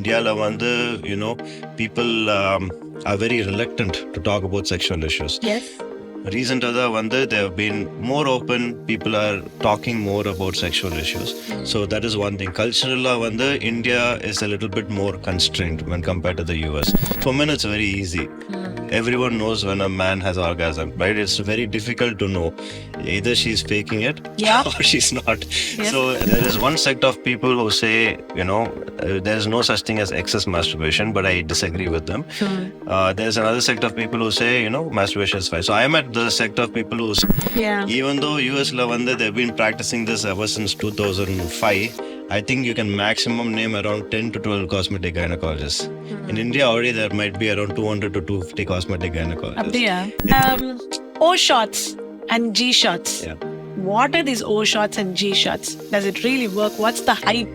India people are very reluctant to talk about sexual issues. Yes. Recent they have been more open. People are talking more about sexual issues. So that is one thing. Culturally, India is a little bit more constrained when compared to the US. For men, it's very easy. Everyone knows when a man has orgasm, right? It's very difficult to know. Either she's faking it or she's not. Yes. So there is one sect of people who say, there's no such thing as excess masturbation, but I disagree with them. There's another sect of people who say, masturbation is fine. So I am at the sect of people who say, even though US they've been practicing this ever since 2005, I think you can maximum name around 10 to 12 cosmetic gynecologists. In India already there might be around 200 to 250 cosmetic gynecologists. O shots and G shots. Yeah. What are these O shots and G shots? Does it really work? What's the hype?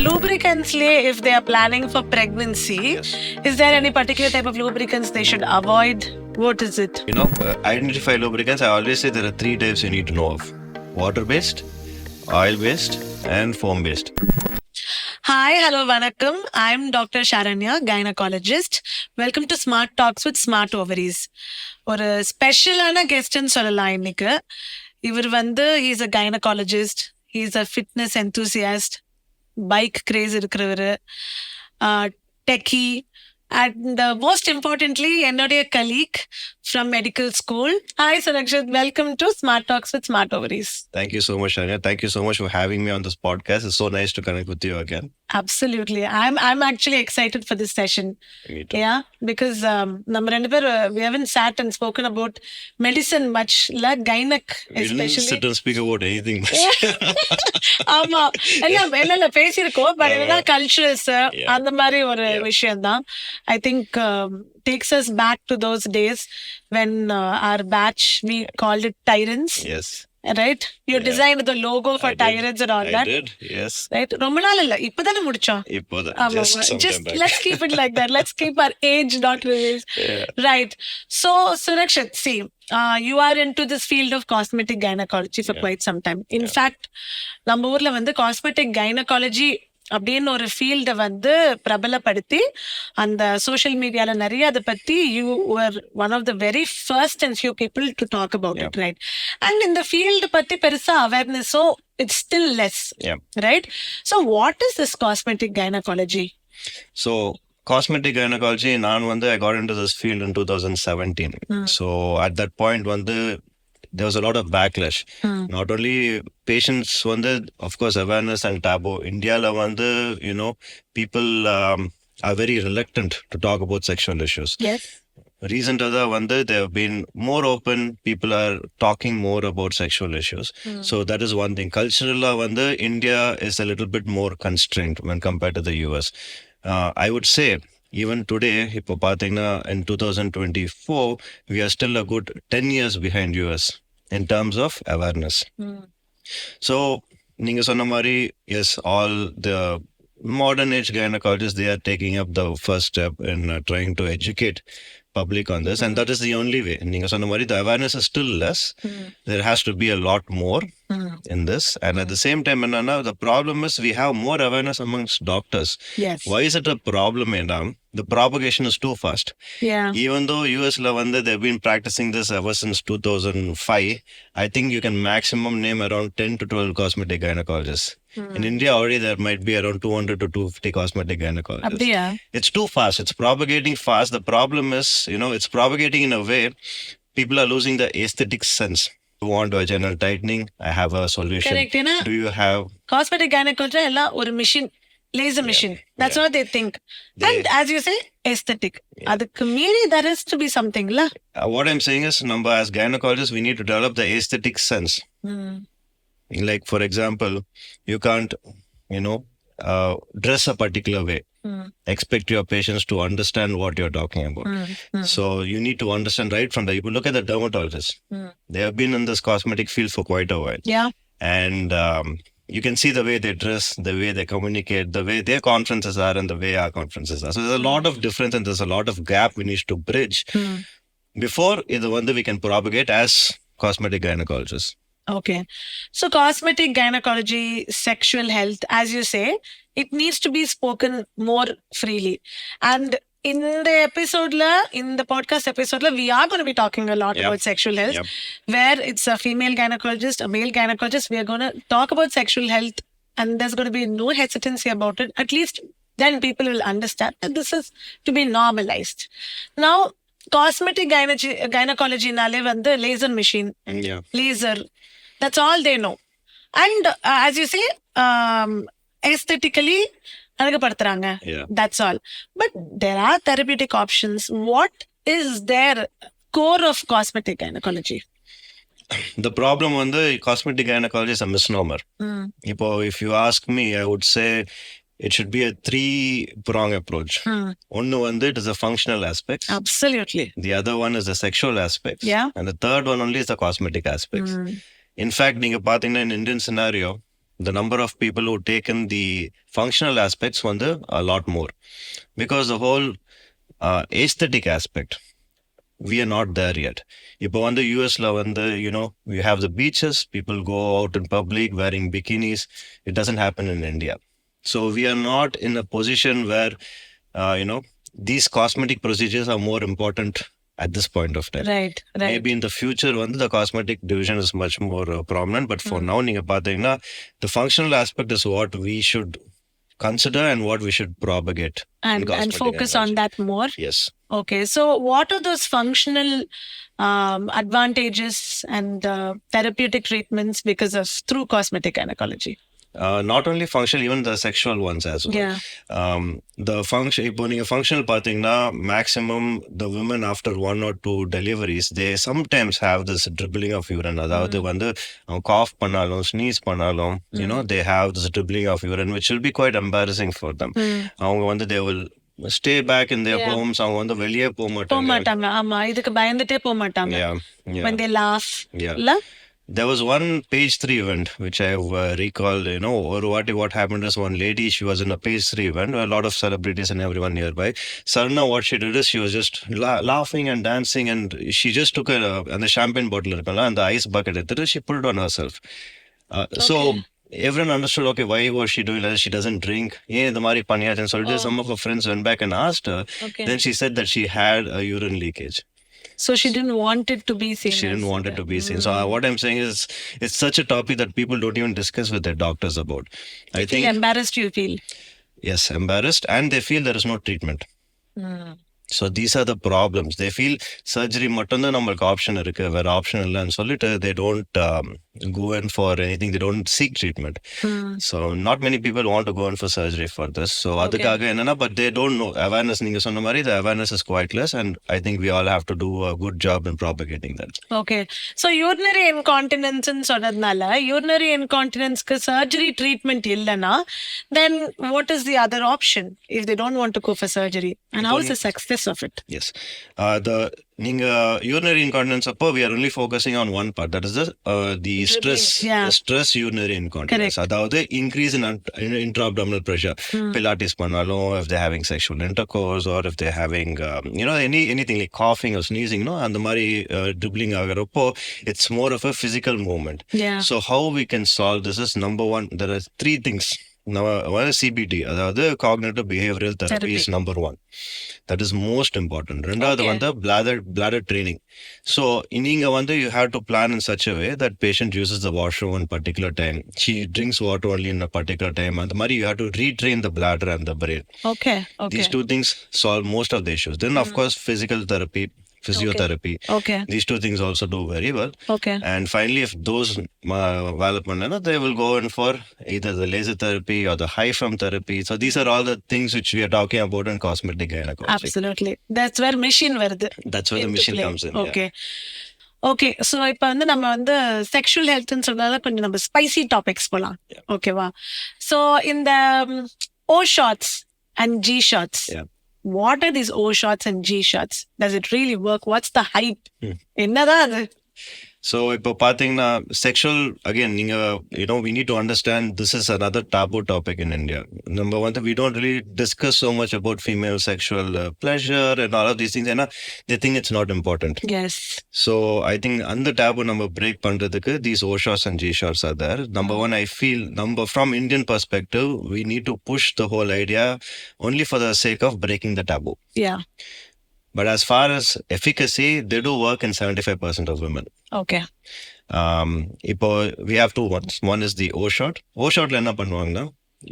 Lubricants, if they are planning for pregnancy, is there any particular type of lubricants they should avoid? What is it? Identify lubricants. I always say there are 3 types you need to know of: water-based, oil-based, and foam-based. Hi, hello, vanakkam. I'm Dr.Sharanya, Gynaecologist. Welcome to Smart Talks with Smart Ovaries. ஒரு ஸ்பெஷலான கெஸ்ட்னு சொல்லலாம் இன்னைக்கு. இவர் he's a gynecologist, he's a fitness enthusiast, bike craze இருக்கிறவரு, techie, and most importantly, என்னுடைய colleague from medical school. Hi, Surakshith. Welcome to Smart Talks with Smart Ovaries. Thank you so much, Shania. Thank you so much for having me on this podcast. It's so nice to connect with you again. Absolutely. I'm actually excited for this session. Me too. Yeah, because we haven't sat and spoken about medicine much, like gynec We didn't sit and speak about anything much. ஆமா என்ன பேசியிருக்கோம், but என்னன்னா cultures அந்த மாதிரி ஒரு விஷயம் தான். I think takes us back to those days when our batch, we called it Tyrants. Yes. Right? You designed the logo for Tyrants and all that. I did, yes. Right? ரொம்ப நாள் இல்ல, இப்பதானே முடிச்சோம். Just let's keep it like that. Let's keep our age not revealed. Right. So, Surakshith, see, you are into this field of cosmetic gynecology for quite some time. In fact, நம்ம ஊர்ல cosmetic gynecology அப்படின்னு ஒரு ஃபீல்டை பிரபலப்படுத்தி அந்த social மீடியால நிறைய அதை பத்தி you were one of the very first and few people to talk about it, right? And இந்த ஃபீல்டு பத்தி பெருசா அவேர்னஸோ it's still less, right? So what is this cosmetic gynecology? So cosmetic gynecology, I got into this field in 2017. So at that point there was a lot of backlash. Not only patients of course awareness and taboo. India people are very reluctant to talk about sexual issues. Yes. Recent they have been more open. People are talking more about sexual issues. So that is one thing. Culturally India is a little bit more constrained when compared to the US. I would say even today, in 2024, we are still a good 10 years behind US in terms of awareness. So, Ninga Sonamari, yes, all the modern age gynecologists, they are taking up the first step in trying to educate public on this, and that is the only way. Ninga Sonamari, the awareness is still less. There has to be a lot more in this, and at the same time, the problem is we have more awareness amongst doctors. Yes. Why is it a problem, The propagation is too fast. Yeah. Even though US they've been practicing this ever since 2005, I think you can maximum name around 10 to 12 cosmetic gynecologists. In India already there might be around 200 to 250 cosmetic gynecologists. It's too fast. It's propagating fast. The problem is, it's propagating in a way people are losing the aesthetic sense. You want vaginal tightening? I have a solution. Correct, Do you have cosmetic gynecology ella ஒரு machine, laser machine? That's what they think. And as you say, aesthetic. Adukku meeri there has to be something la. What I'm saying is, as gynecologists, we need to develop the aesthetic sense. Like, for example, you can't, dress a particular way. Expect your patients to understand what you're talking about. So you need to understand right from you look at the dermatologists. They have been in this cosmetic field for quite a while. Yeah. And you can see the way they dress, the way they communicate, the way their conferences are and the way our conferences are. So there's a lot of difference and there's a lot of gap we need to bridge before we can propagate as cosmetic gynecologists. Okay. So cosmetic gynecology, sexual health, as you say, It needs to be spoken more freely. And in the podcast episode, we are going to be talking a lot about sexual health, where it's a female gynecologist, a male gynecologist. We are going to talk about sexual health, and there's going to be no hesitancy about it. At least then people will understand that this is to be normalized. Now, cosmetic gynecology nale vandu laser machine, laser, that's all they know. And as you say, aesthetically அழகுபடுத்துறாங்க. That's all. But there are therapeutic options. What is their core of cosmetic gynecology? The problem on the cosmetic gynecology is a misnomer. If you ask me, I would say it should be a 3-prong approach. One it is a functional aspect. Absolutely. The other one is the sexual aspect. Yeah. And the third one only is the cosmetic aspects. In fact, நீங்க பாத்தீங்கன்னா in Indian scenario, the number of people who taken the functional aspects a lot more, because the whole aesthetic aspect, we are not there yet. இப்போ US we have the beaches, people go out in public wearing bikinis. It doesn't happen in India. So we are not in a position where these cosmetic procedures are more important at this point of time. Right. Maybe in the future, the cosmetic division is much more prominent. But for now, the functional aspect is what we should consider and what we should propagate. And focus on that more. Yes. Okay. So what are those functional advantages and therapeutic treatments because of through cosmetic gynecology? Not only functional, even the sexual ones as well. Yeah. The function, இப்போ நீங்க functional பார்த்தீங்கன்னா maximum the women after 1 or 2 deliveries, they sometimes have this dribbling of urine. அதாவது cough பண்ணாலும் sneeze பண்ணாலும் they have this dribbling of urine, which will be quite embarrassing for them. அவங்க they will stay back in their homes. அவங்க வெளியே போக மாட்டாங்க. ஆமா, இதுக்கு பயந்துட்டே போக மாட்டாங்க. When they laugh. There was one page 3 event which I recall, or what happened is one lady, she was in a page 3 event, a lot of celebrities and everyone nearby. Suddenly what she did is she was just laughing and dancing, and she just took the champagne bottle and the ice bucket, she put it on herself. So everyone understood, okay, why was she doing that? She doesn't drink. Some of her friends went back and asked her. Then she said that she had a urine leakage. So she didn't want it to be seen. She didn't want it to be seen. So what I'm saying is, it's such a topic that people don't even discuss with their doctors about. I think embarrassed you feel. Yes, embarrassed, and they feel there is no treatment. So these are the problems. They feel surgery மட்டும்தான் நம்மளுக்கு option இருக்கு, வேற option இல்லைன்னு சொல்லிட்டு they don't go in for anything. They don't seek treatment. So not many people want to go in for surgery for this. So அதுக்காக என்னன்னா, but they don't know. Awareness, நீங்க சொன்ன மாதிரி, the awareness is quite less, and I think we all have to do a good job in propagating that. Okay. So urinary incontinence ன்னு சொன்னதுனால, urinary incontinence க்கு surgery treatment இல்லைன்னா, then what is the other option if they don't want to go for surgery? And how is the success of it? Yes. The urinary incontinence we are only focusing on one part, that is the stress urinary incontinence. That increase in intra-abdominal pressure. Pilates panalum, if they're having sexual intercourse, or if they're having anything like coughing or sneezing, and the mari dribbling agarappo, it's more of a physical movement. So how we can solve this is, number one, there are 3 things. Now, CBT, அதாவது cognitive behavioral therapy is number 1. That is most important. ரெண்டாவது bladder training. So நீங்க you have to plan in such a way that patient uses the washroom in particular time. She drinks water only in a particular time. And you have to retrain the bladder and the brain. Okay. These 2 things solve most of the issues. Then of course physical therapy, physiotherapy. These 2 things also do very well. And finally, if those they will go in for either the laser therapy or the high FM therapy. So these are all the things which we are talking about in cosmetic gynecology. Absolutely. That's where machine வருது. That's where the machine comes in. Okay. So இப்போ நம்ம sexual health ன்னு சொன்னால கொஞ்சம் நம்ம spicy topics போலாம். ஓகேவா? So in the O shots and G shots. What are these O shots and G shots? Does it really work? What's the hype? என்னதான் அது? So இப்போ பாத்தீங்கன்னா sexual again we need to understand this is another taboo topic in India. Number one, we don't really discuss so much about female sexual pleasure and all of these things, and they think it's not important. Yes. So I think under taboo number break பண்றதுக்கு these O shots and G shots are there. Number one, I feel from Indian perspective, we need to push the whole idea only for the sake of breaking the taboo. Yeah. But as far as efficacy, they do work in 75% of women. Okay. இப்போ we have two ones. One is the O shot. O shotல என்ன பண்ணுவாங்கன்னா,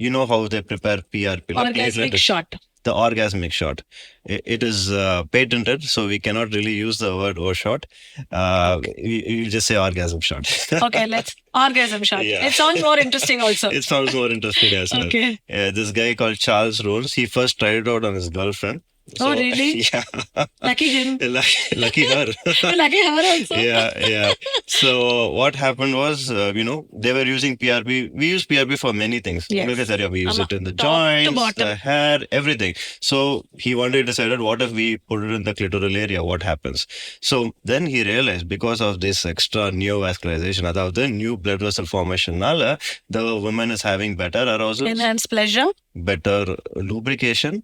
you know how they prepare PRP. Orgasmic shot. The orgasmic shot. It is patented, so we cannot really use the word O shot. You just say orgasm shot. Okay, let's orgasm shot. Yeah. It sounds more interesting also. It sounds more interesting as well. Okay. This guy called Charles Rose, he first tried it out on his girlfriend. Oh, really? Yeah. Lucky him. Lucky her. Lucky her also. Yeah. So what happened was, they were using PRP. We use PRP for many things. Yes. We use it in the Top to joints, bottom. the hair, everything. So he one day decided, what if we put it in the clitoral area? What happens? So then he realized, because of this extra neovascularization, the new blood vessel formation, the woman is having better arousal, Enhanced pleasure, better lubrication,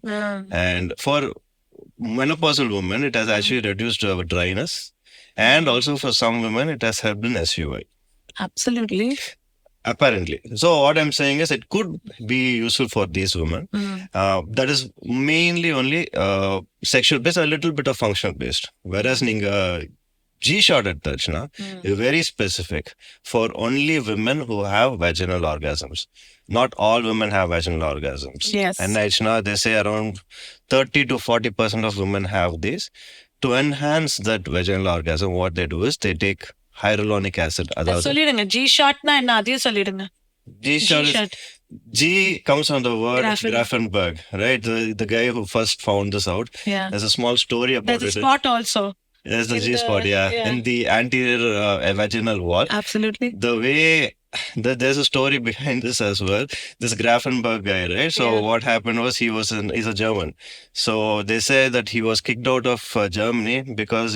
and for menopausal women, it has actually reduced dryness, and also for some women, it has helped in SUI. Absolutely. Apparently. So what I'm saying is, it could be useful for these women. That is mainly only sexual based, a little bit of functional based. Whereas G-shot at touchna is very specific for only women who have vaginal orgasms. Not all women have vaginal orgasms. Yes. And they say around 30 to 40% of women have this. To enhance that vaginal orgasm, what they do is they take hyaluronic acid. சொல்லிடுங்க G-shot na என்ன அதையும் சொல்லிடுங்க. G-shot. G comes from the word Grafenberg, right? The guy who first found this out. Yeah. There's a small story about There's a spot also. There's the G-spot, yeah. In the anterior vaginal wall. Absolutely. The way there's a story behind this as well. This Grafenberg guy, right? So what happened was he's a German. So they say that he was kicked out of Germany because,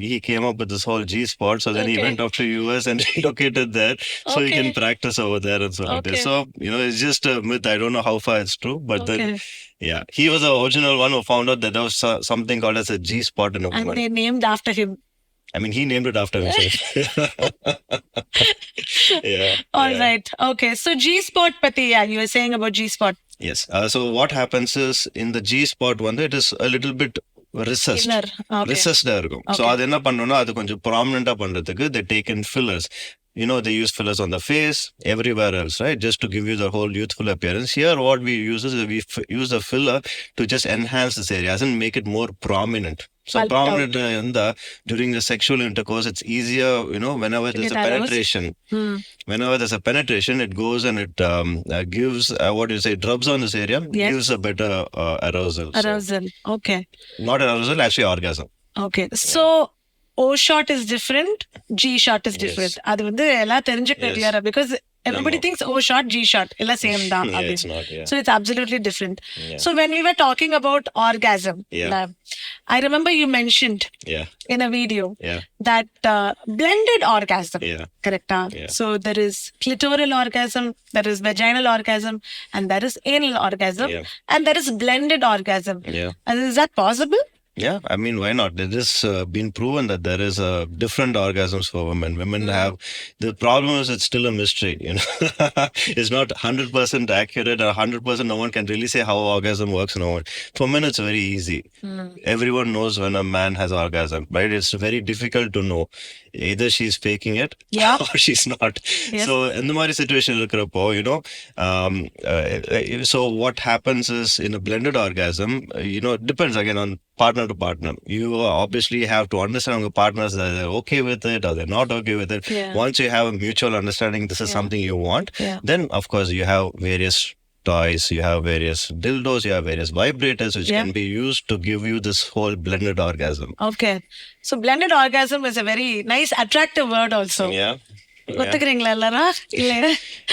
he came up with this whole G-spot. So then he went off to US and relocated there so he can practice over there and so on. So, it's just a myth. I don't know how far it's true, but then, yeah, he was the original one who found out that there was something called as a G-spot in a woman. And they named after him. I mean, he named it after himself. Yeah. All right. Okay. So G-spot, Pati, you were saying about G-spot. Yes. So what happens is, in the G-spot one, it is a little bit recessed. Recessed இருக்கும். So அது என்ன பண்ணணும்னா, அது கொஞ்சம் prominent பண்றதுக்கு they take in fillers. They use fillers on the face, everywhere else, right? Just to give you the whole youthful appearance. Here, what we use is we use a filler to just enhance this area and make it more prominent. So prominent during the sexual intercourse, it's easier, whenever there's a penetration. Whenever there's a penetration, it goes and it gives, it rubs on this area, gives a better arousal. Arousal, okay. Not arousal, actually orgasm. Okay, so O-shot is different, G-shot is different. அது வந்து எல்லாம் தெரிஞ்சுக்கிட்டு clear because everybody thinks O-shot, G-shot எல்லாம் same தான். It's not, So it's absolutely different. So when we were talking about orgasm, I remember you mentioned in a video that blended orgasm, correct? So there is clitoral orgasm, there is vaginal orgasm, and there is anal orgasm, and there is blended orgasm. And is that possible? Yeah, I mean, why not? It has been proven that there is different orgasms for women. Women have, the problem is it's still a mystery, It's not 100% accurate or 100% no one can really say how orgasm works. No one. For men, it's very easy. Everyone knows when a man has orgasm, right? It's very difficult to know. Either she's faking it or she's not. So in the Mari situation, so what happens is, in a blended orgasm, it depends again on partner to partner. You obviously have to understand your partners that they're okay with it or they're not okay with it. Once you have a mutual understanding, this is something you want, then of course you have various toys, you have various dildos, you have various vibrators which can be used to give you this whole blended orgasm. Okay. So blended orgasm is a very nice, attractive word also. Yeah. ஒத்துக்கிறீங்களா எல்லாரும்?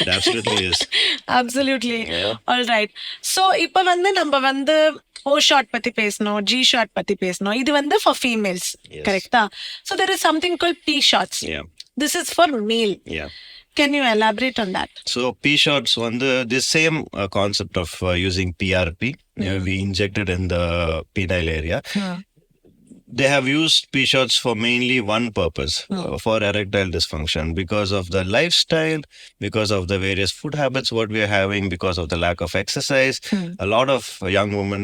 It absolutely is. Absolutely. All right. So இப்போ நம்ம O shot பத்தி பேசணும், G shot பத்தி பேசணும். இது வந்து for females. Yes. Correct? So there is something called P shots. Yeah. This is for male. Yeah. Can you elaborate on that? So P shots on the same concept of using PRP. We inject it in the penile area. They have used P shots for mainly one purpose, for erectile dysfunction, because of the lifestyle, because of the various food habits what we are having, because of the lack of exercise. A lot of young women,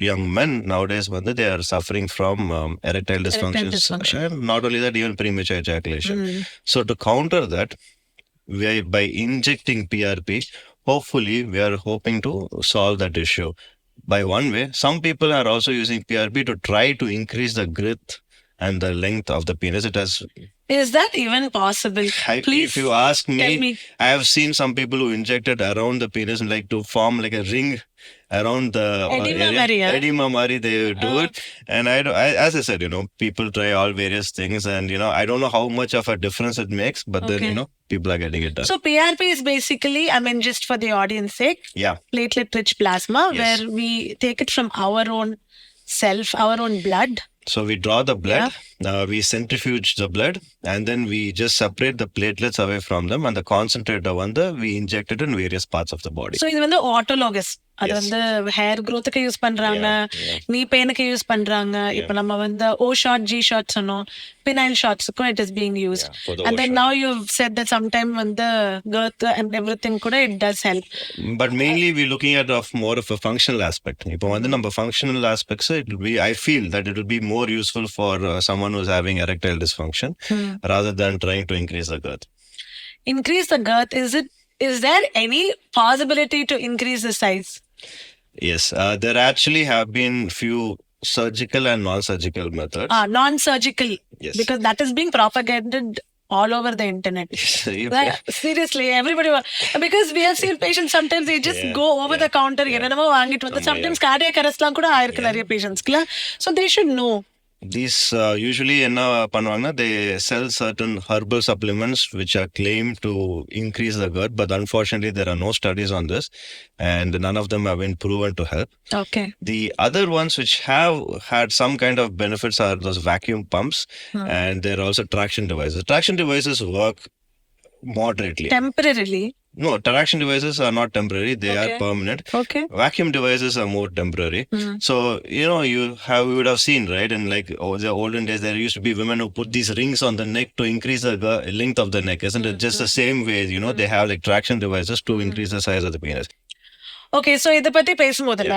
young men nowadays, they are suffering from erectile dysfunctions. And not only that, even premature ejaculation. So to counter that, by injecting PRP, hopefully we are hoping to solve that issue. By one way, some people are also using PRP to try to increase the girth and the length of the penis. Is that even possible? Please, if you ask me, I have seen some people who injected around the penis like to form like a ring around the area. Edema Mari, they do it. And as I said, people try all various things, and I don't know how much of a difference it makes, but then people are getting it done. So PRP is basically, just for the audience sake, platelet-rich plasma, where we take it from our own self, our own blood. So we draw the blood, we centrifuge the blood, and then we just separate the platelets away from them, and the concentrator we inject it in various parts of the body. So இது வந்து autologous. அது வந்து hair growthக்கு use பண்றாங்க, knee painக்கு use பண்றாங்க. இப்போ நம்ம வந்து O shot, G shot சொன்னோம், penile shotsக்கும் it is being used. And then now you've said that sometime when the girth and everything கூட it does help. But mainly we're looking at more of a functional aspect. இப்போ வந்து நம்ம functional aspects, I feel that it will be more useful for someone who's having erectile dysfunction rather than trying to increase the girth. Increase the girth, is there any possibility to increase the size? Yes, there actually have been few surgical and non-surgical methods. Non-surgical, yes. Because that is being propagated all over the internet. Seriously, everybody, because we have seen patients sometimes they just go over the counter, sometimes cardiac arrest kuda aayirukku nariya patients. So they should know. These usually they sell certain herbal supplements which are claimed to increase the girth, but unfortunately there are no studies on this, and none of them have been proven to help. Okay. The other ones which have had some kind of benefits are those vacuum pumps, and there are also traction devices. Traction devices work moderately. Temporarily? No, traction devices are not temporary. They are permanent. Okay. Vacuum devices are more temporary. So, you would have seen, right? In the olden days, there used to be women who put these rings on the neck to increase the length of the neck. Isn't it just the same way, they have like traction devices to increase the size of the penis. Okay, so இத பத்தி பேசும்போதுல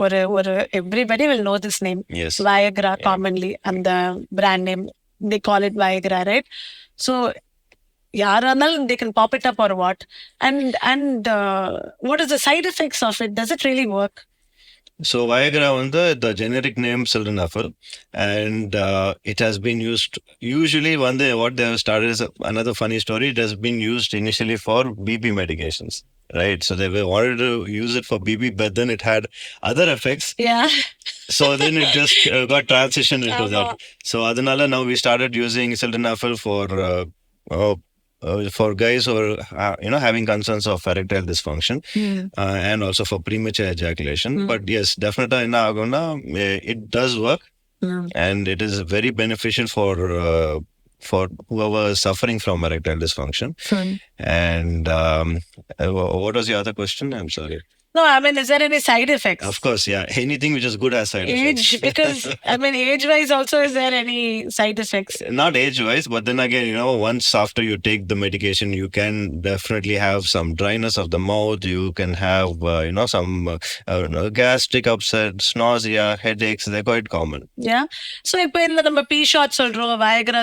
ஒரு everybody will know this name. Yes. Viagra commonly, and the brand name, they call it Viagra, right? So they can pop it up or what? And what is the side effects of it? Does it really work? So Viagra the generic name sildenafil, and it has been used usually what they have started is another funny story. It has been used initially for BB medications, right? So they wanted to use it for BB, but then it had other effects. Yeah. So then it just got transitioned into that. So adanala now we started using sildenafil for guys who are having concerns of erectile dysfunction, and also for premature ejaculation. But yes, definitely it does work, and it is very beneficial for whoever is suffering from erectile dysfunction. And what was the other question? I'm sorry. No, is there any side effects? Of course, yeah. Anything which is good has side effects. Because, age-wise also, is there any side effects? Not age-wise, but then again, once after you take the medication, you can definitely have some dryness of the mouth. You can have, some gastric upsets, nausea, headaches. They're quite common. Yeah. So, if we P shots Viagra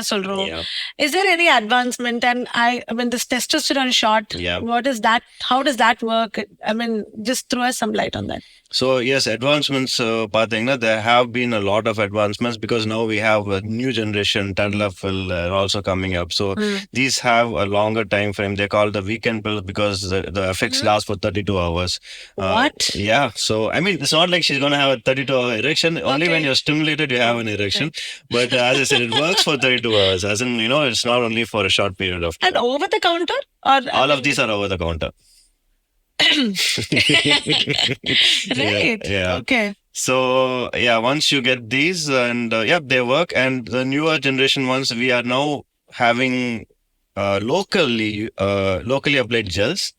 is there any advancement? And this testosterone shot, what is that? How does that work? Just throw us some light on that. So yes, advancements, there have been a lot of advancements, because now we have a new generation, tadalafil also coming up. So these have a longer time frame. They call the weekend pill because the effects last for 32 hours. What? Yeah. So, it's not like she's going to have a 32-hour erection. Only when you're stimulated, you have an erection. But as I said, it works for 32 hours. As in, it's not only for a short period of time. And over the counter? Or all of these are over the counter. Right. Yeah. Okay. So yeah, once you get these, and they work. And the newer generation ones, we are now having locally applied gels,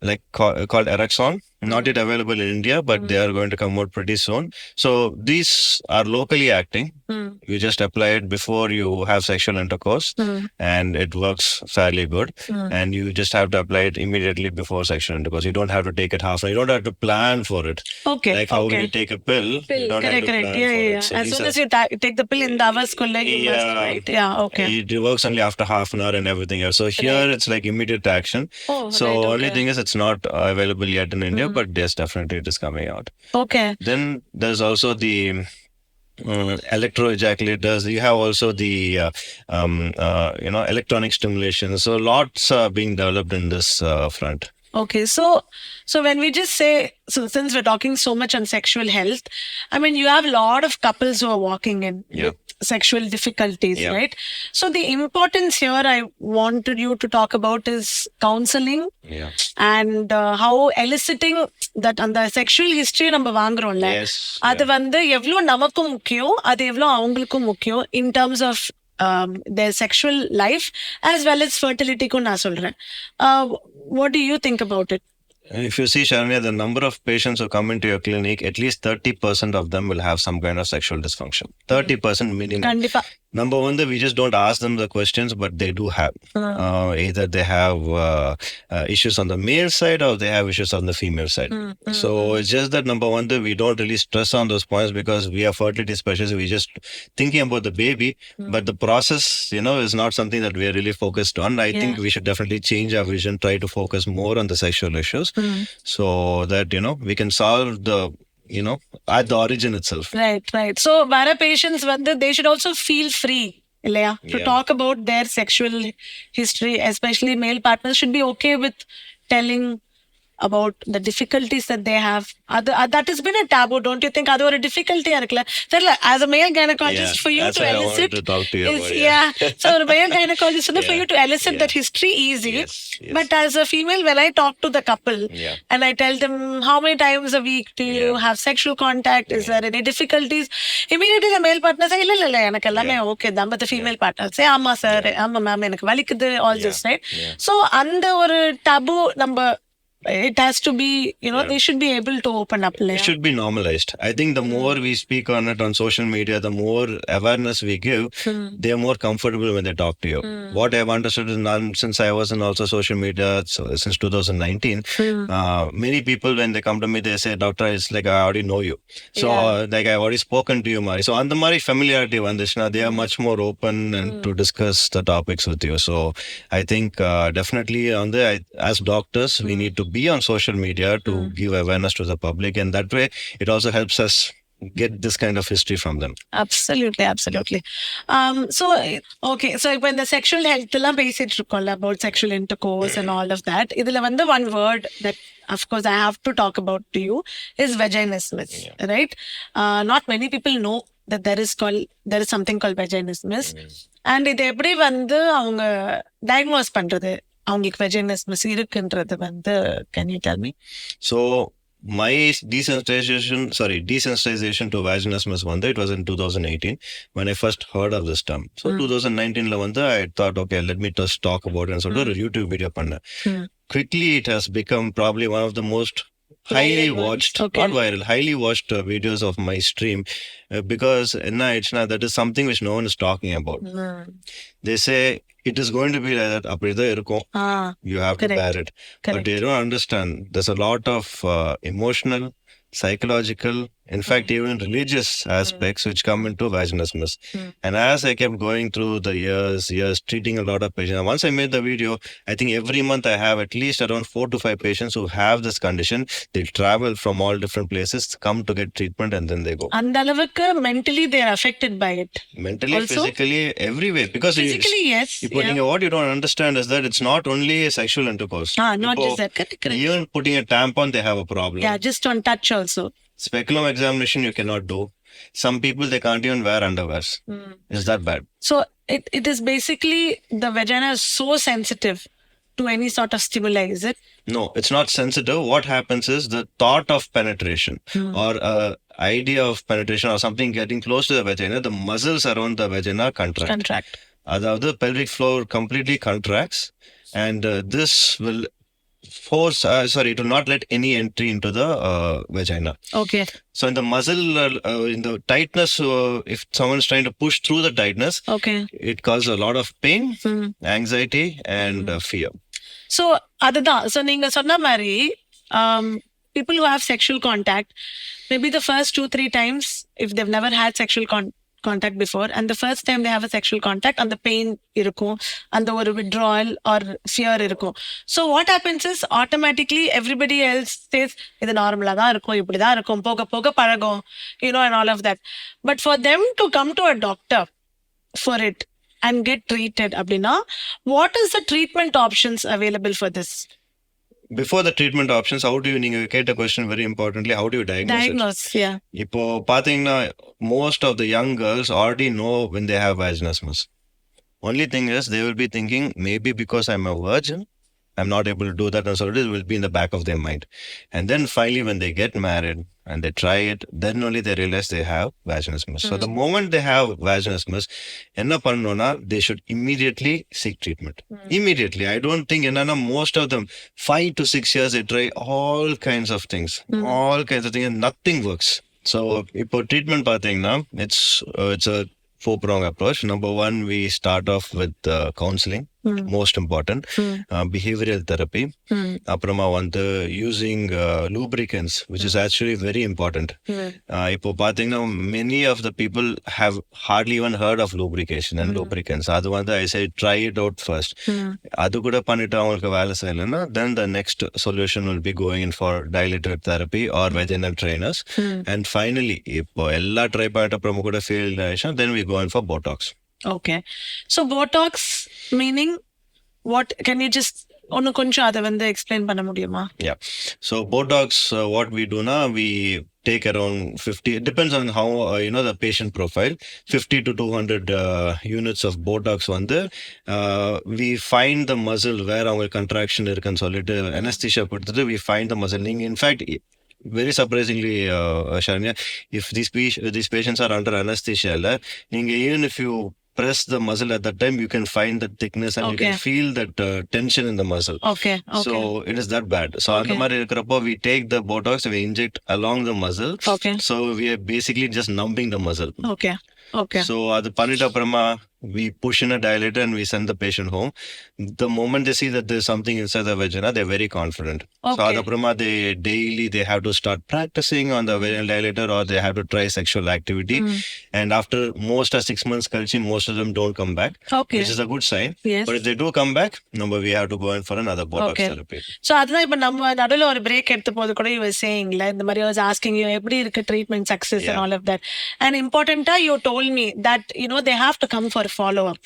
like called Eraxon. Not yet available in India, but they are going to come out pretty soon. So these are locally acting. You just apply it before you have sexual intercourse, and it works fairly good. And you just have to apply it immediately before sexual intercourse. You don't have to take it half. You don't have to plan for it. Okay. Like how when you take a pill, you don't have to plan for it. So as soon as you take the pill in the hours, you must, right? Yeah. Okay. It works only after half an hour and everything else. So here it's like immediate action. So only thing is it's not available yet in India, but yes, definitely it is coming out. Okay. Then there's also the electro ejaculators. You have also the electronic stimulation. So lots are being developed in this front. Okay, so when we just say, so since we're talking so much on sexual health, I mean, you have a lot of couples who are walking in with sexual difficulties, right? So the importance here I wanted you to talk about is counseling, and how eliciting that அந்த sexual history நம்ம வாங்குறோம்ல, அது வந்து எவ்வளவு நமக்கும் முக்கியம், அது எவ்வளவு அவங்களுக்கும் முக்கியம் in terms of their sexual life as well as fertility க்கும் நான் சொல்றேன். What do you think about it? If you see, Sharanya, the number of patients who come into your clinic, at least 30% of them will have some kind of sexual dysfunction. 30% meaning. Kandipa. Number one, we just don't ask them the questions, but they do have. Either they have issues on the male side or they have issues on the female side. So it's just that number one, we don't really stress on those points because we are fertility specialists. We're just thinking about the baby, but the process, is not something that we are really focused on. I think we should definitely change our vision, try to focus more on the sexual issues so that, we can solve the at the origin itself. Right. So, Vara patients, they should also feel free to talk about their sexual history, especially male partners should be okay with telling about the difficulties that they have. That has been a taboo, don't you think? That's a difficulty. As a male gynecologist, for you to elicit, so a male gynecologist, for you to elicit that history easy. Yes. But as a female, when I talk to the couple and I tell them how many times a week do you have sexual contact, is there any difficulties? Immediately the male partner say, okay, but the female partner say, amma sir, amma ma'am, all this, right? So under a taboo number, it has to be, they should be able to open up. It should be normalized. I think the more we speak on it on social media, the more awareness we give, they are more comfortable when they talk to you. What I've understood is, since I was in also social media since 2019, many people, when they come to me, they say, doctor, it's like I already know you. So like I've already spoken to you, Mari. So on the Mari familiarity, they are much more open and to discuss the topics with you. So I think definitely as doctors, we need to be on social media to give awareness to the public, and that way it also helps us get this kind of history from them. Absolutely. So when the sexual health basic about sexual intercourse and all of that, one word that of course I have to talk about to you is vaginismus, right? Not many people know that there is something called vaginismus, and இது எப்படி அவங்க diagnose பண்றது அவங்களுக்கு vaginismus இருக்குன்றது can you tell me? So my desensitization to vaginismus it was in 2018 when I first heard of this term. So 2019 I thought, okay, let me just talk about it, and so a YouTube video panna. Quickly it has become probably one of the most highly watched, not viral, highly watched videos of my stream, because that is something which no one is talking about. They say it is going to be like that. You have to bear it. But they don't understand. There's a lot of emotional, psychological, in fact, even religious aspects which come into vaginismus. And as I kept going through the years, treating a lot of patients, once I made the video, I think every month I have at least around 4 to 5 patients who have this condition. They travel from all different places, come to get treatment, and then they go. And mentally they are affected by it. Mentally, also? Physically, every way. Because physically, yes. What you don't understand is that it's not only a sexual intercourse. Not just that. Correct. Even putting a tampon, they have a problem. Yeah, just on touch also. Speculum examination you cannot do. Some people, they can't even wear underwears. Is that bad? So it is basically the vagina is so sensitive to any sort of stimuli, is it? No, it's not sensitive. What happens is the thought of penetration or idea of penetration or something getting close to the vagina, the muscles around the vagina contract. The pelvic floor completely contracts, and this will force, it will not let any entry into the vagina. Okay. So in the muscle, in the tightness, if someone's trying to push through the tightness, it causes a lot of pain, anxiety, and fear. So அதுதான் so நீங்க சொன்ன மாதிரி people who have sexual contact, maybe the first 2-3 times, if they've never had sexual contact before, and the first time they have a sexual contact, and the pain இருக்கும், அந்த ஒரு withdrawal or fear இருக்கும். So what happens is automatically everybody else says இது நார்மலா தான் இருக்கும், இப்படி தான் இருக்கும், போக போக பழகும், and all of that. But for them to come to a doctor for it and get treated, abdina, what is the treatment options available for this? Before the treatment options, how do you, நீங்க கேட்ட question very importantly, how do you diagnose it? Yeah. இப்போ பாத்தீங்கன்னா most of the young girls already know when they have vaginismus. Only thing is they will be thinking, maybe because I'm a virgin, I'm not able to do that, and so it will be in the back of their mind. And then finally when they get married and they try it, then only they realize they have vaginismus. So the moment they have vaginismus, enna pannona, they should immediately seek treatment. Immediately. I don't think most of them 5 to 6 years they try all kinds of things, and nothing works. So ipo treatment pathina, it's a 4-prong approach. Number one, we start off with counseling, most important, behavioral therapy. Aprama using lubricants, which is actually very important. Ipo pathina, many of the people have hardly even heard of lubrication and lubricants. Adu I say try it out first. Adu kuda pannita avangalukku vela seiyalana, then the next solution will be going in for dilated therapy or vaginal trainers. And finally, ipo ella try pannita appuram kuda fail aayisha, then we go in for Botox. Okay. So Botox meaning what? Can you just ஒன்னு கொஞ்சம் அதை explain பண்ண முடியுமா? Yeah. So Botox, what we do now, we take around 50, it depends on how, the patient profile, 50 to 200 units of Botox we find the muscle where our contraction இருக்குன்னு சொல்லிட்டு anesthesia கொடுத்துட்டு we find the muscle. In fact, very surprisingly, Sharanya, if these patients are under anesthesia, even if you press the muscle at that time, you can find the thickness and you can feel that tension in the muscle. Okay. So it is that bad. So we take the Botox, we inject along the muscle. Okay. So we are basically just numbing the muscle. Okay. So adu pannita apparama we push in a dilator and we send the patient home. The moment they see that there's something inside the vagina, they're very confident. So adu apparama they have to start practicing on the vaginal dilator, or they have to try sexual activity. And after most of 6 months kalchi, most of them don't come back, which is a good sign. Yes. But if they do come back, we have to go in for another Botox therapy. So adha ipo நம்ம நடுவுல ஒரு break எடுத்த போது கூட you were saying இந்த மாதிரி I was asking you எப்படி இருக்கு treatment success and all of that, and important you told me that they have to come for follow-up.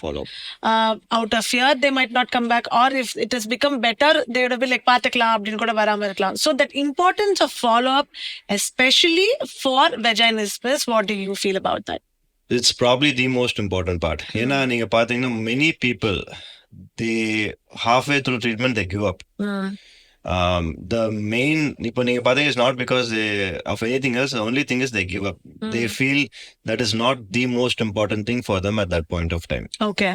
Out of fear, they might not come back, or if it has become better, they would be like, பாத்துக்கலாம் அப்படின்னு கூட வராம இருக்கலாம். So that importance of follow-up, especially for vaginismus, what do you feel about that? It's probably the most important part. ஏன்னா நீங்க பாத்தீங்கன்னா many people, they halfway through treatment, they give up. The main is not because of anything else. The only thing is they give up. They feel that is not the most important thing for them at that point of time. Okay.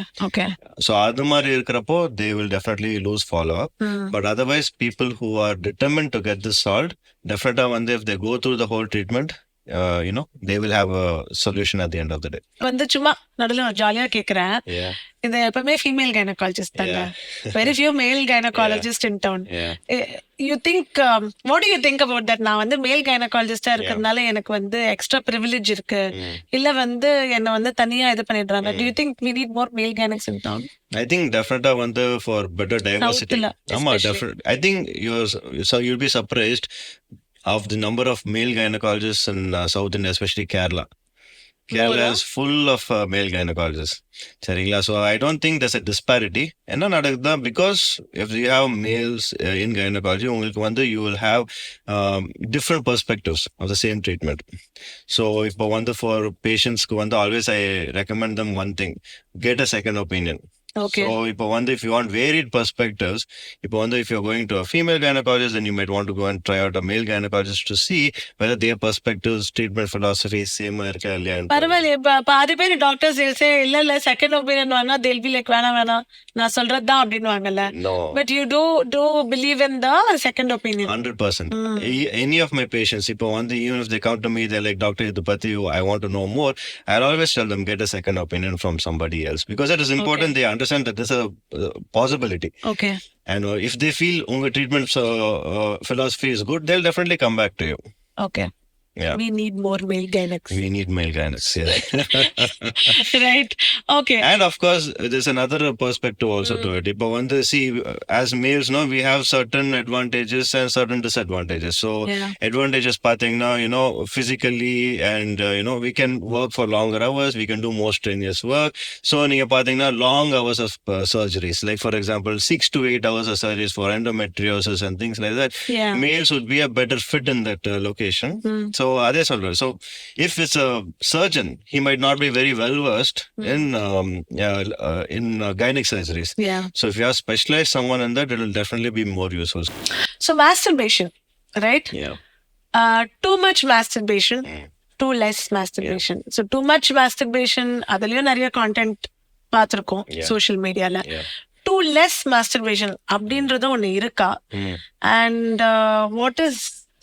So adumari irukkrappo they will definitely lose follow up. But otherwise, people who are determined to get this solved, definitely if they go through the whole treatment, they will have a solution at the end of the day. சும்மா நடுல ஜாலியா கேக்குறேன், இது எப்பவுமே female gynaecologist தாங்க, very few மேல் gynaecologist in down. You think what to you think about that? நான் மேல் கைனகாலஜிஸ்டா இருக்கிறதுனால எனக்கு எக்ஸ்ட்ரா ப்ரிவிலேஜ் இருக்கு, இல்ல என்ன தனியா இது பண்ணிடுறாங்க? To you think we need more male gynecologists in town? I think definitely for better diversity. Definitely. I think you'll be surprised of the number of male gynecologists in South India, especially Kerala. Kerala is full of male gynecologists. So I don't think there's a disparity. Because if you have males in gynecology, you will have different perspectives of the same treatment. So if for patients, always I recommend them one thing: get a second opinion. Okay. So, if you want varied perspectives, if you're going to a female gynecologist, then you might want to go and try out a male gynecologist to see whether their perspectives, treatment philosophy is same or பரவாயில்ல பாதி பேர் doctors இல்ல second opinion வாங்கினா they'll be like வேணாம் நான் சொல்றதுதான் அப்படின்னு வாங்கல. No. But you do believe in the second opinion. 100%. Any of my patients, even if they come to me, they're like, Doctor, Idupati, I want to know more. I'll always tell them, get a second opinion from somebody else. Because it is important they understand that there's a possibility. Okay. And if they feel your treatment philosophy is good, they'll definitely come back to you. Okay. Yeah. We need more male gynecs. We need male gynecs, yeah. Right. Okay. And of course, there's another perspective also to it. As males, we have certain advantages and certain disadvantages. So, advantages, physically, and, we can work for longer hours, we can do more strenuous work. So, long hours of surgeries, like for example, 6 to 8 hours of surgeries for endometriosis and things like that. Yeah. Males would be a better fit in that location. So if it's a surgeon, he might not be very well versed in gynec surgeries. Yeah. So if you have specialized someone in that, it will definitely be more useful. So masturbation, right? Yeah. Too much masturbation, too less masturbation. So too much masturbation, அதுலயும் நிறைய content பார்த்திருக்கோம் social mediaல. Too less masturbation அப்படின்றது ஒண்ணு இருக்கா? And what is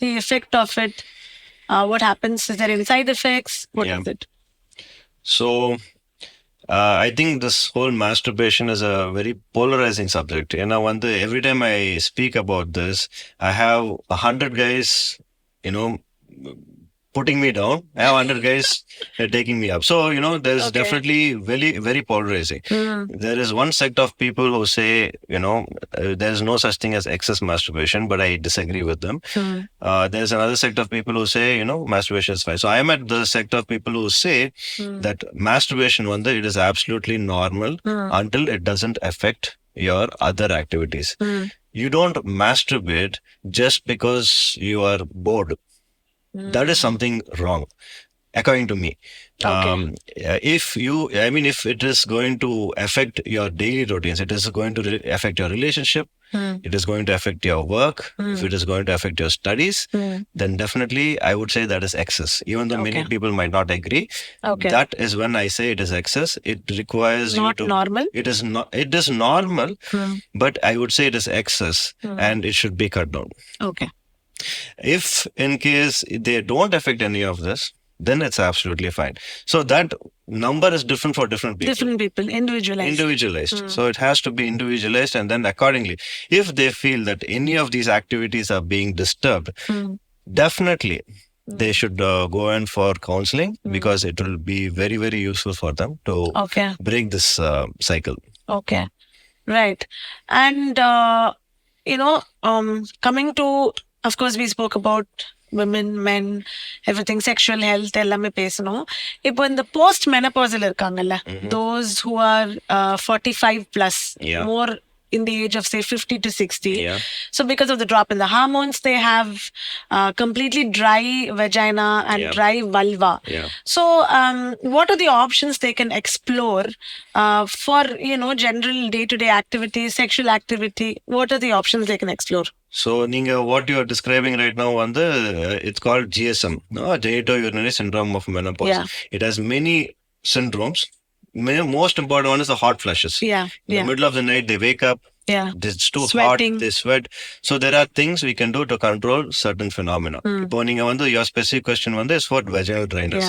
the effect of it? What happens? Is there any side effects? What is it? So, I think this whole masturbation is a very polarizing subject. Every time I speak about this, I have 100 guys, putting me down. I have 100 guys taking me up. So, there's definitely very, very polarizing. There is one sect of people who say, there's no such thing as excess masturbation, but I disagree with them. There's another sect of people who say, masturbation is fine. So, I am at the sect of people who say that masturbation, it is absolutely normal until it doesn't affect your other activities. You don't masturbate just because you are bored. That is something wrong, according to me. Okay. If it is going to affect your daily routines, it is going to affect your relationship, it is going to affect your work, if it is going to affect your studies, then definitely I would say that is excess. Even though many people might not agree, that is when I say it is excess. It requires not you to... normal? It is normal, but I would say it is excess and it should be cut down. Okay. If in case they don't affect any of this, then it's absolutely fine. So that number is different for different people. Different people, individualized. So it has to be individualized, and then accordingly, if they feel that any of these activities are being disturbed, definitely they should go in for counseling because it will be very, very useful for them to break this cycle. Okay. Right. And, coming to, of course, we spoke about women, men, everything, sexual health, எல்லாமே பேசணும். இப்போ இந்த post menopausal இருக்காங்கல்ல, those who are 45 plus, more in the age of say 50 to 60. So because of the drop in the hormones, they have completely dry vagina and dry vulva. So what are the options they can explore for general day-to-day activities, sexual activity? What are the options they can explore? So, what you are describing right now, it's called GSM, genitourinary syndrome of menopause. It has many syndromes. Most important one is the hot flushes. In the middle of the night, they wake up. It's too Sweating. hot, they sweat. So there are things we can do to control certain phenomena. Your specific question is for vaginal dryness.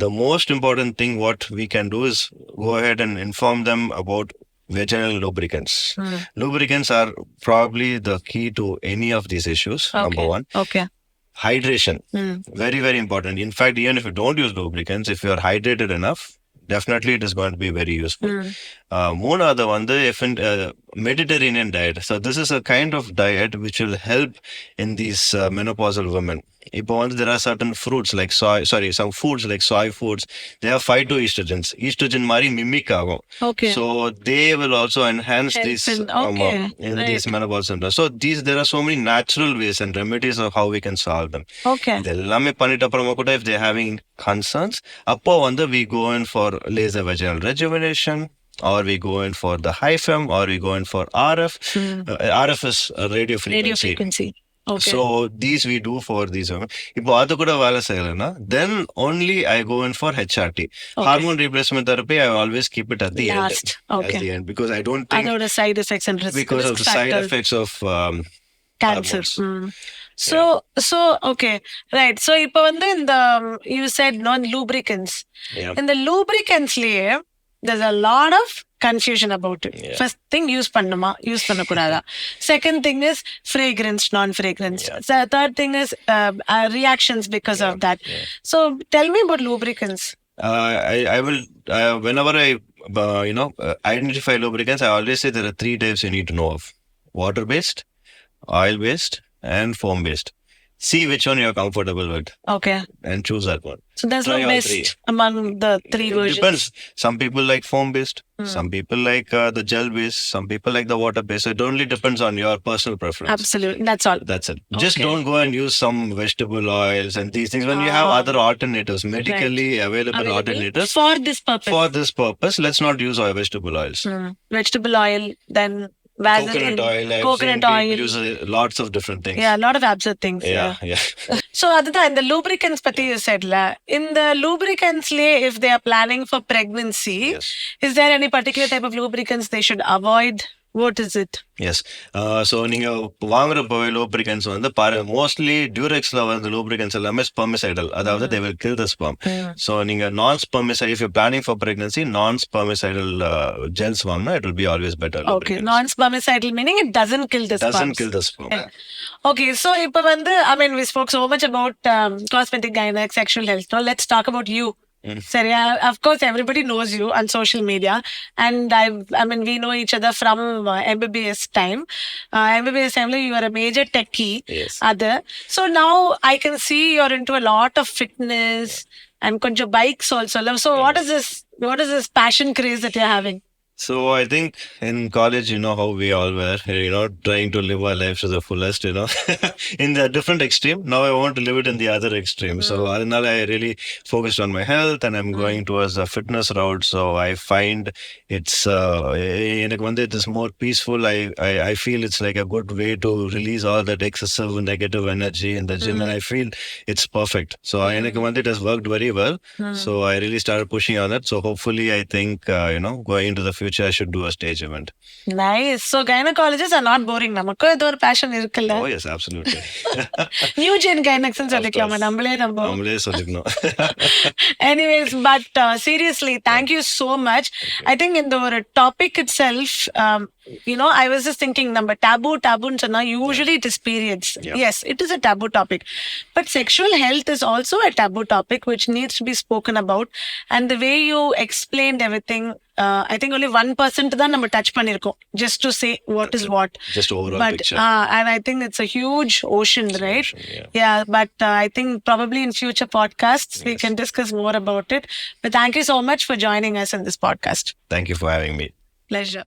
The most important thing what we can do is go ahead and inform them about vaginal lubricants. Lubricants are probably the key to any of these issues. Number one. Hydration. Very, very important. In fact, even if you don't use lubricants, if you are hydrated enough, definitely it is going to be very useful. Moonada Mediterranean diet. So this is a kind of diet which will help in these menopausal women. There are certain fruits like some foods like soy foods. They have phytoestrogens. Estrogen mari mimic agum. So they will also enhance these these menopausal symptoms. So there are so many natural ways and remedies of how we can solve them. If they're having concerns, we go in for laser vaginal rejuvenation. or we go in for the high fem, or we go in for RF. RF is radio frequency. Radio frequency. Okay. So these we do for these women. Then only I go in for HRT. Hormone replacement therapy, I always keep it at the end. Okay. At the end, because I don't think other side effects and risk, because of the side effects of cancer. So okay, right. So இப்போ வந்து in the you said lubricants. In the lubricants layer, there's a lot of confusion about it. First thing, use பண்ணணுமா use பண்ணக்கூடாதா. Second thing is fragrance, non-fragrance. Third thing is reactions because of that. So tell me about lubricants. I will whenever I identify lubricants, I always say there are 3 types you need to know of: water-based, oil-based, and foam-based. See which one you're comfortable with. Okay. And choose that one. So there's no best among the 3 versions. Depends. Some people like foam-based. Some people like the gel-based. Some people like the water-based. So it only depends on your personal preference. Absolutely. That's all. That's it. Just don't go and use some vegetable oils and these things when you have other alternatives, medically available alternatives. For this purpose. For this purpose, let's not use our vegetable oils. Vegetable oil, then coconut oil. Coconut oil. Use lots of different things. Yeah, a lot of absurd things. Yeah. So, in the lubricants, you said, in the lubricants, if they are planning for pregnancy, is there any particular type of lubricants they should avoid? What is it? Yes. So, நீங்க வாங்குற lubricants வந்து mostly Durexல வந்து lubricants எல்லாமே spermicidal. அதாவது they will kill the sperm. So, நீங்க non-spermicidal, if you're planning for pregnancy, non-spermicidal gels வாங்கினா, it will be always better. Okay, non-spermicidal meaning it doesn't kill the sperm. Doesn't kill the sperm. Okay, so இப்போ வந்து, we spoke so much about cosmetic, gynec, sexual health. Now, let's talk about you. Sorry, of course, everybody knows you on social media, and we know each other from MBBS time. MBBS time, you are a major techie. Yes. So now I can see you're into a lot of fitness and kunja bikes also. So what is this passion craze that you're having? So I think in college, you know how we all were, trying to live our lives to the fullest, in the different extreme. Now I want to live it in the other extreme. So I really focused on my health, and I'm going towards the fitness route. So I find it's it is more peaceful. I feel it's like a good way to release all that excessive negative energy in the gym, and I feel it's perfect. So it has worked very well. So I really started pushing on it. So hopefully, I think going into the future, I should do a stage event. Nice. So gynecologists are not boring. Namakku edho or passion irukilla. Oh yes, absolutely. New gen gynecs nu sollikalama namble solliknom. Anyways, but seriously, thank you so much. I think in the topic itself, I was just thinking, number taboo na usually it is periods. Yes, it is a taboo topic, but sexual health is also a taboo topic which needs to be spoken about. And the way you explained everything, I think only 1% தான் நம்ம touch பண்ணிருக்கோம், just to say what is what. Just overall picture. And I think it's a huge ocean, right? Yeah, but I think probably in future podcasts we can discuss more about it. But thank you so much for joining us in this podcast. Thank you for having me. Pleasure.